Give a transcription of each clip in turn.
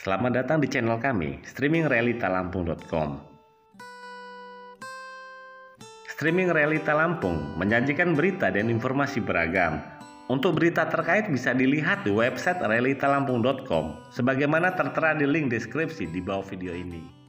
Selamat datang di channel kami, streamingrealitalampung.com. Streaming Realita Lampung menyajikan berita dan informasi beragam. Untuk berita terkait bisa dilihat di website realitalampung.com, sebagaimana tertera di link deskripsi di bawah video ini.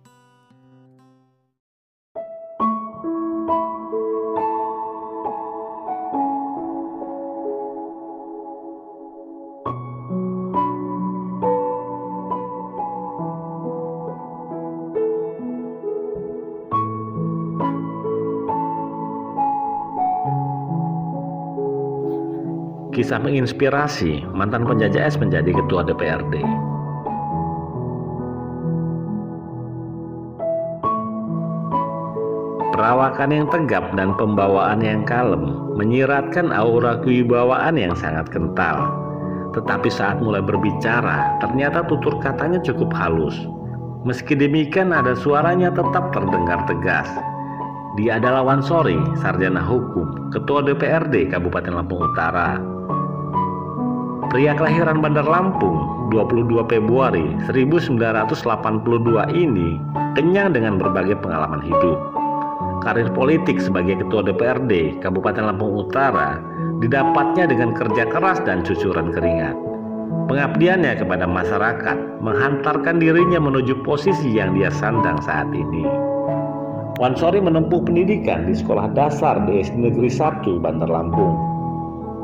Kisah menginspirasi mantan penjajah es menjadi ketua DPRD. Perawakan yang tegap dan pembawaan yang kalem menyiratkan aura kewibawaan yang sangat kental. Tetapi saat mulai berbicara, ternyata tutur katanya cukup halus. Meski demikian, nada suaranya tetap terdengar tegas. Dia adalah Wansori, sarjana hukum, ketua DPRD Kabupaten Lampung Utara. Pria kelahiran Bandar Lampung 22 Februari 1982 ini kenyang dengan berbagai pengalaman hidup. Karir politik sebagai ketua DPRD Kabupaten Lampung Utara didapatnya dengan kerja keras dan cucuran keringat. Pengabdiannya kepada masyarakat menghantarkan dirinya menuju posisi yang dia sandang saat ini. Wansori menempuh pendidikan di sekolah dasar di SD Negeri 1 Bandar Lampung.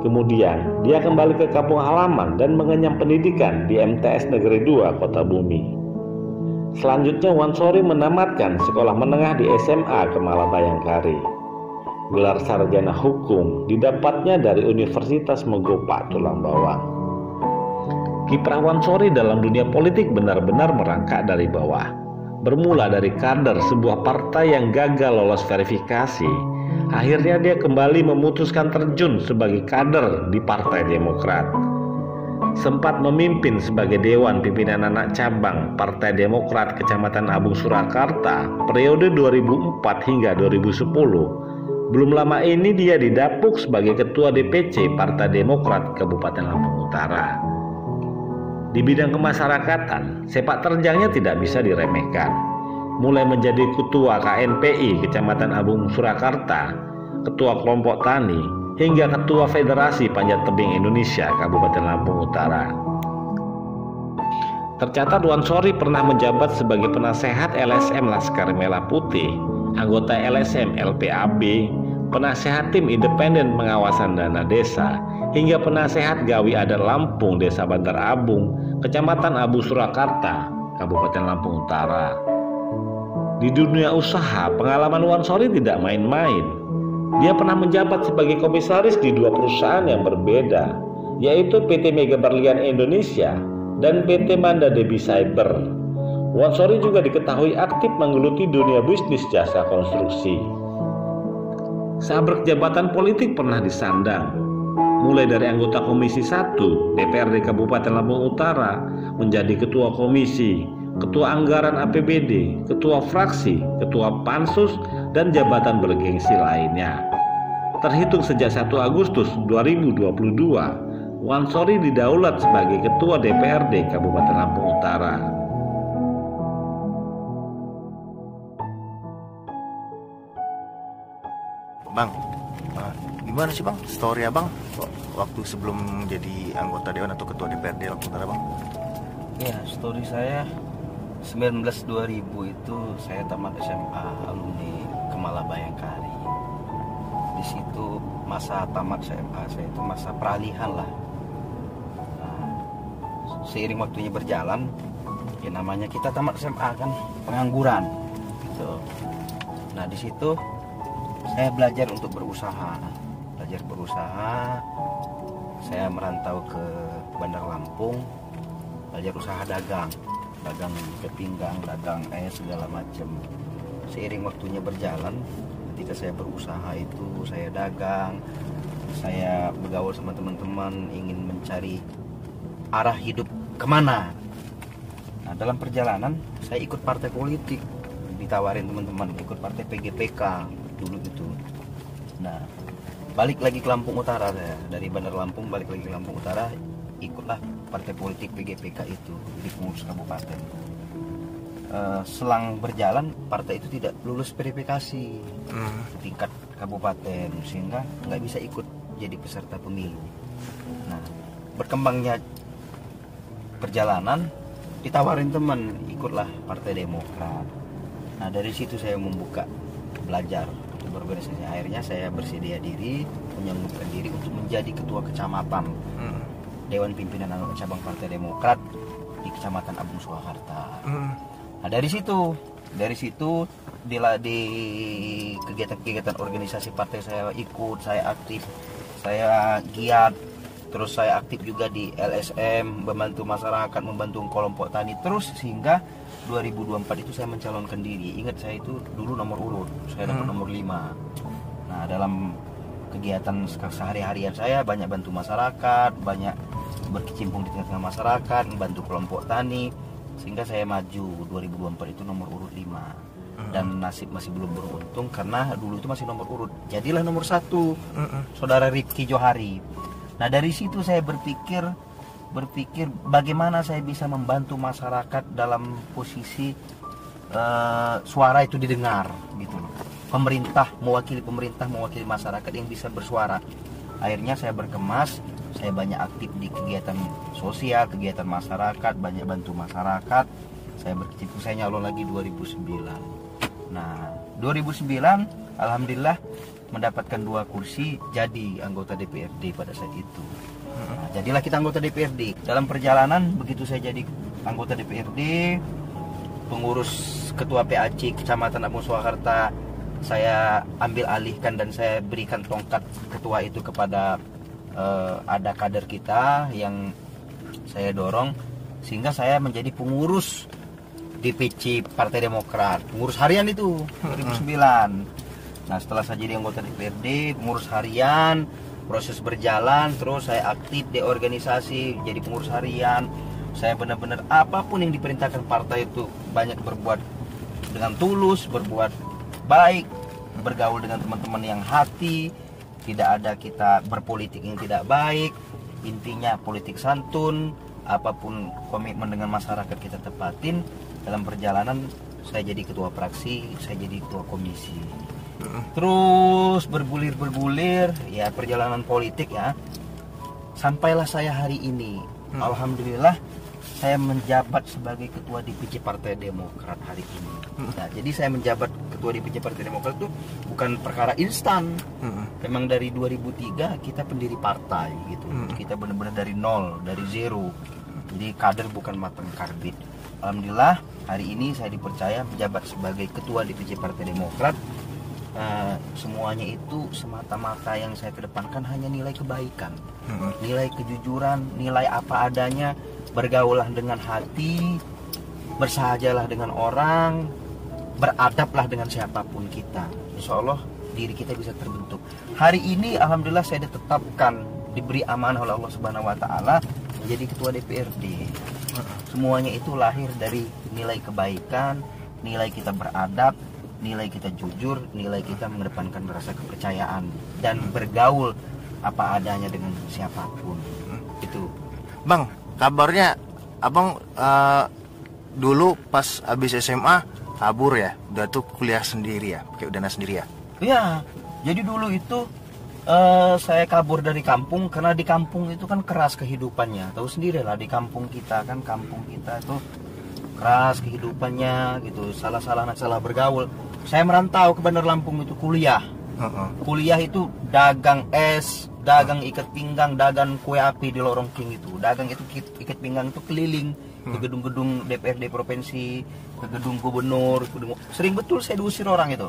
Kemudian dia kembali ke kampung halaman dan mengenyam pendidikan di MTS Negeri 2 Kota Bumi. Selanjutnya Wansori menamatkan sekolah menengah di SMA Kemala Bayangkari. Gelar sarjana hukum didapatnya dari Universitas Megopa Tulang Bawang. Kiprah Wansori dalam dunia politik benar-benar merangkak dari bawah. Bermula dari kader sebuah partai yang gagal lolos verifikasi, akhirnya dia kembali memutuskan terjun sebagai kader di Partai Demokrat. Sempat memimpin sebagai Dewan Pimpinan Anak Cabang Partai Demokrat Kecamatan Abung Surakarta periode 2004 hingga 2010. Belum lama ini dia didapuk sebagai Ketua DPC Partai Demokrat Kabupaten Lampung Utara. Di bidang kemasyarakatan, sepak terjangnya tidak bisa diremehkan. Mulai menjadi Ketua KNPI Kecamatan Abung Surakarta, Ketua Kelompok Tani, hingga Ketua Federasi Panjat Tebing Indonesia Kabupaten Lampung Utara. Tercatat Wansori pernah menjabat sebagai penasehat LSM Laskar Merah Putih, anggota LSM LPAB, penasehat tim independen pengawasan dana desa, hingga penasehat Gawi Adat Lampung Desa Bantar Abung, Kecamatan Abung Surakarta, Kabupaten Lampung Utara. Di dunia usaha, pengalaman Wansori tidak main-main. Dia pernah menjabat sebagai komisaris di dua perusahaan yang berbeda, yaitu PT Mega Berlian Indonesia dan PT Manda Debi Cyber. Wansori juga diketahui aktif menggeluti dunia bisnis jasa konstruksi. Saat berjabatan politik pernah disandang, mulai dari anggota Komisi 1 DPRD Kabupaten Lampung Utara menjadi Ketua Komisi, Ketua Anggaran APBD, Ketua Fraksi, Ketua Pansus, dan jabatan bergengsi lainnya. Terhitung sejak 1 Agustus 2022, Wansori didaulat sebagai Ketua DPRD Kabupaten Lampung Utara. Bang, gimana sih bang story abang waktu sebelum jadi anggota Dewan atau Ketua DPRD Lampung Utara bang? Ya, story saya 19-2000 itu saya tamat SMA alumni Kemala Bayangkari. Di situ masa tamat SMA saya itu masa peralihan lah. Nah, seiring waktunya berjalan, ya namanya kita tamat SMA kan pengangguran gitu. Nah, di situ saya belajar untuk berusaha. Saya merantau ke Bandar Lampung, belajar usaha dagang ikat pinggang, dagang segala macam. Seiring waktunya berjalan, ketika saya berusaha itu saya dagang, saya bergaul sama teman-teman, ingin mencari arah hidup kemana. Nah, dalam perjalanan saya ikut partai politik, ditawarin teman-teman ikut partai PGPK dulu gitu. Nah, balik lagi ke Lampung Utara saya, dari Bandar Lampung balik lagi ke Lampung Utara, ikutlah partai politik PGPK itu di pengurus kabupaten. Selang berjalan partai itu tidak lulus verifikasi tingkat kabupaten sehingga nggak bisa ikut jadi peserta pemilu. Nah, berkembangnya perjalanan ditawarin teman ikutlah Partai Demokrat. Nah, dari situ saya membuka belajar untuk berorganisasi. Akhirnya saya bersedia diri, menyembuhkan diri untuk menjadi ketua kecamatan Dewan Pimpinan Anggota Cabang Partai Demokrat di Kecamatan Abung Swakarta. Nah, dari situ di kegiatan-kegiatan organisasi partai saya ikut, saya aktif, saya giat. Terus saya aktif juga di LSM, membantu masyarakat, membantu kelompok tani terus sehingga 2024 itu saya mencalonkan diri. Ingat saya itu dulu nomor urut, saya dapat nomor 5. Nah, dalam kegiatan sehari-harian saya banyak bantu masyarakat, banyak berkecimpung di tengah-tengah masyarakat, membantu kelompok tani sehingga saya maju 2024 itu nomor urut 5. Dan nasib masih belum beruntung karena dulu itu masih nomor urut. Jadilah nomor 1. Saudara Rifki Johari. Nah, dari situ saya berpikir bagaimana saya bisa membantu masyarakat dalam posisi suara itu didengar gitu loh. Pemerintah mewakili masyarakat yang bisa bersuara. Akhirnya saya berkemas, saya banyak aktif di kegiatan sosial, kegiatan masyarakat, banyak bantu masyarakat. Saya berkecimpung, saya nyalon lagi 2009. Nah, 2009 alhamdulillah mendapatkan 2 kursi jadi anggota DPRD pada saat itu. Nah, jadilah kita anggota DPRD. Dalam perjalanan begitu saya jadi anggota DPRD, pengurus ketua PAC Kecamatan Abung Swakarta saya ambil alihkan dan saya berikan tongkat ketua itu kepada ada kader kita yang saya dorong sehingga saya menjadi pengurus DPC Partai Demokrat, pengurus harian itu 2009. Nah, setelah saya jadi anggota DPRD, pengurus harian, proses berjalan, terus saya aktif di organisasi, jadi pengurus harian. Saya benar-benar apapun yang diperintahkan partai itu banyak berbuat dengan tulus, berbuat baik, bergaul dengan teman-teman yang hati, tidak ada kita berpolitik yang tidak baik. Intinya politik santun, apapun komitmen dengan masyarakat kita tepatin. Dalam perjalanan saya jadi ketua fraksi, saya jadi ketua komisi. Terus bergulir ya perjalanan politik ya. Sampailah saya hari ini. Alhamdulillah saya menjabat sebagai ketua DPC Partai Demokrat hari ini. Nah, jadi saya menjabat ketua DPC Partai Demokrat itu bukan perkara instan. Memang dari 2003 kita pendiri partai gitu. Kita benar-benar dari nol, dari zero. Jadi kader bukan matang karbit. Alhamdulillah hari ini saya dipercaya menjabat sebagai ketua DPC Partai Demokrat. Semuanya itu semata-mata yang saya kedepankan hanya nilai kebaikan, nilai kejujuran, nilai apa adanya, bergaullah dengan hati, bersahajalah dengan orang, beradablah dengan siapapun kita. Insya Allah diri kita bisa terbentuk. Hari ini alhamdulillah saya ditetapkan, diberi amanah oleh Allah Subhanahu Wa Taala menjadi ketua DPRD. Semuanya itu lahir dari nilai kebaikan, nilai kita beradab, nilai kita jujur, nilai kita mengedepankan rasa kepercayaan dan bergaul apa adanya dengan siapapun. Itu. Bang, kabarnya abang dulu pas habis SMA kabur ya, udah tuh kuliah sendiri ya, pakai dana sendiri ya? Iya, jadi dulu itu saya kabur dari kampung karena di kampung itu kan keras kehidupannya. Tahu sendiri lah di kampung kita kan, kampung kita itu keras kehidupannya gitu, salah bergaul. Saya merantau ke Bandar Lampung itu kuliah. Kuliah itu dagang es, dagang ikat pinggang, dagang kue api di Lorong King itu. Dagang itu ikat pinggang itu keliling ke gedung-gedung DPRD provinsi, ke gedung gubernur, sering betul saya diusir orang itu.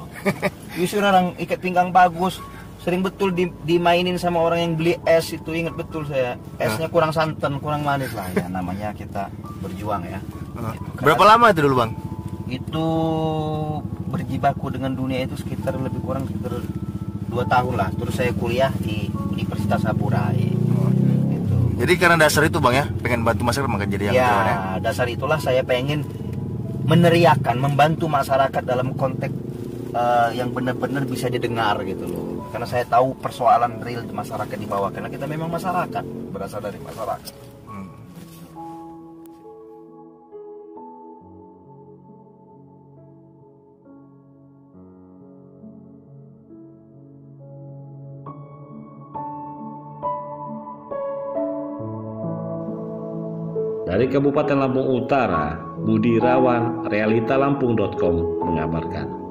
Diusir orang, ikat pinggang bagus. Sering betul dimainin sama orang yang beli es itu, ingat betul saya. Esnya kurang santan, kurang manis lah ya, namanya kita berjuang ya. Berapa lama itu dulu, Bang? Itu berjibaku dengan dunia itu sekitar 2 tahun lah. Terus saya kuliah di Universitas Saburai. Gitu. Jadi karena dasar itu Bang ya, pengen bantu masyarakat maka jadi yang ya, dasar itulah saya pengen meneriakan, membantu masyarakat dalam konteks yang benar-benar bisa didengar gitu loh. Karena saya tahu persoalan real di masyarakat di bawah, karena kita memang masyarakat, berasal dari masyarakat. Dari Kabupaten Lampung Utara, Budi Irawan, realitalampung.com mengabarkan.